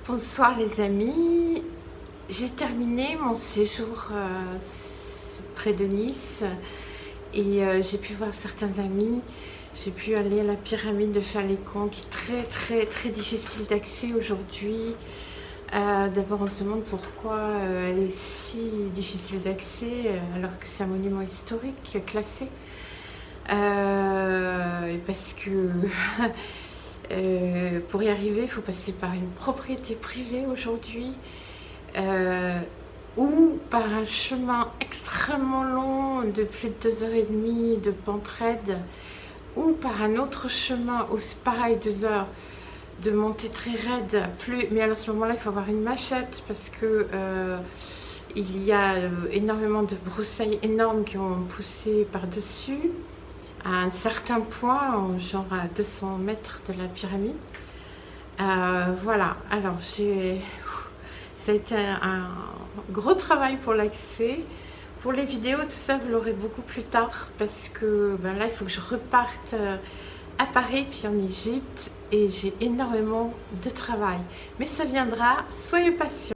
Bonsoir les amis, j'ai terminé mon séjour près de Nice et j'ai pu voir certains amis. J'ai pu aller à la pyramide de Falécon qui est très difficile d'accès aujourd'hui. D'abord on se demande pourquoi elle est si difficile d'accès alors que c'est un monument historique classé. Parce que pour y arriver, il faut passer par une propriété privée aujourd'hui ou par un chemin extrêmement long de plus de 2 h 30 de pente raide ou par un autre chemin aussi pareil 2 heures de montée très raide. Mais à ce moment-là, il faut avoir une machette parce que il y a énormément de broussailles énormes qui ont poussé par-dessus à un certain point, genre à 200 mètres de la pyramide. Voilà, alors ça a été un gros travail pour l'accès. Pour les vidéos, tout ça, vous l'aurez beaucoup plus tard parce que là, il faut que je reparte à Paris puis en Égypte et j'ai énormément de travail. Mais ça viendra, soyez patients.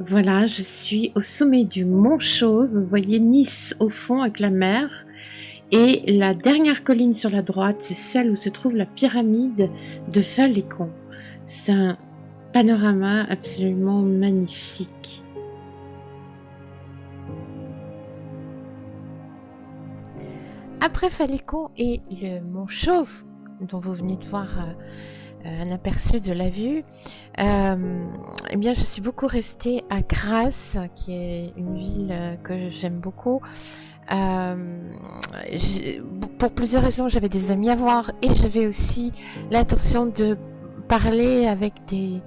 Voilà, je suis au sommet du Mont Chauve. Vous voyez Nice au fond avec la mer. Et la dernière colline sur la droite, c'est celle où se trouve la pyramide de Falécon. C'est un panorama absolument magnifique. Après Falécon et le Mont Chauve, dont vous venez de voir un aperçu de la vue, eh bien je suis beaucoup restée à Grasse, qui est une ville que j'aime beaucoup. Pour plusieurs raisons, j'avais des amis à voir et j'avais aussi l'intention de parler avec des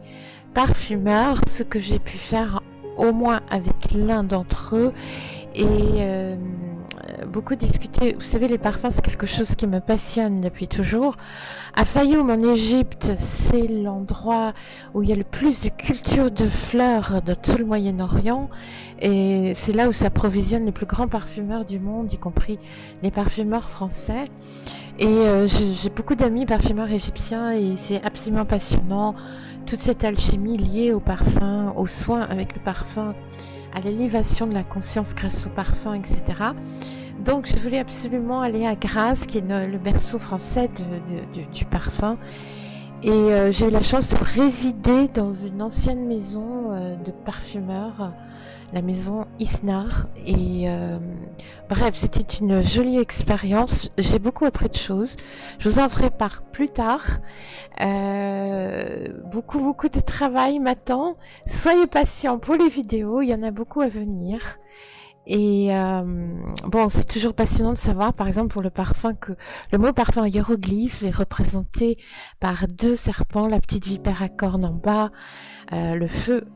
parfumeurs, ce que j'ai pu faire au moins avec l'un d'entre eux et beaucoup discuter. Vous savez, les parfums, c'est quelque chose qui me passionne depuis toujours. À Fayoum, en Égypte, c'est l'endroit où il y a le plus de culture de fleurs de tout le Moyen-Orient. Et c'est là où s'approvisionnent les plus grands parfumeurs du monde, y compris les parfumeurs français. Et j'ai beaucoup d'amis parfumeurs égyptiens et c'est absolument passionnant. Toute cette alchimie liée au parfum, aux soins avec le parfum, à l'élévation de la conscience grâce au parfum, etc. Donc je voulais absolument aller à Grasse, qui est le berceau français du parfum. Et j'ai eu la chance de résider dans une ancienne maison de parfumeurs, la maison Isnar. Et bref, c'était une jolie expérience. J'ai beaucoup appris de choses. Je vous en ferai part plus tard. Beaucoup de travail m'attend. Soyez patients pour les vidéos, il y en a beaucoup à venir. Et bon, c'est toujours passionnant de savoir, par exemple, pour le parfum, que le mot parfum hiéroglyphe est représenté par 2 serpents, la petite vipère à cornes en bas, le feu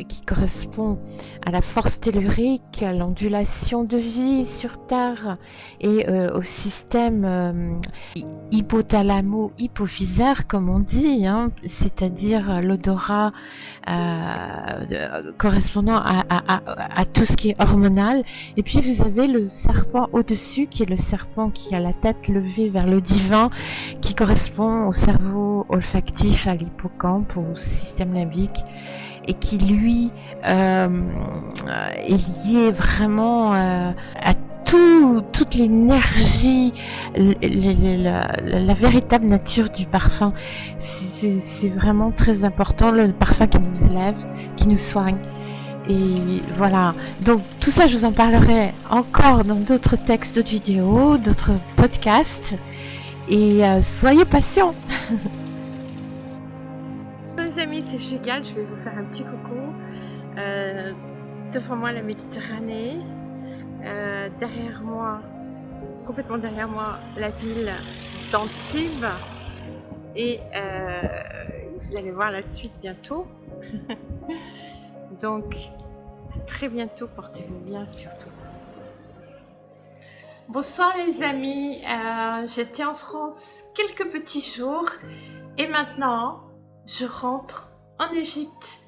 qui correspond à la force tellurique, à l'ondulation de vie sur Terre et au système hypothalamo-hypophysaire, comme on dit, hein, c'est-à-dire l'odorat correspondant à tout ce qui est hormonal. Et puis vous avez le serpent au-dessus, qui est le serpent qui a la tête levée vers le divin, qui correspond au cerveau olfactif, à l'hippocampe, au système limbique, et qui lui est lié vraiment à toute l'énergie, la véritable nature du parfum. C'est vraiment très important, le parfum qui nous élève, qui nous soigne. Et voilà, donc tout ça je vous en parlerai encore dans d'autres textes, d'autres vidéos, d'autres podcasts, et soyez patients. Les amis, c'est génial, je vais vous faire un petit coucou. Devant moi la Méditerranée, derrière moi, complètement derrière moi, la ville d'Antibes, et vous allez voir la suite bientôt. Donc à très bientôt, portez-vous bien surtout. Bonsoir les amis, j'étais en France quelques petits jours et maintenant je rentre en Égypte.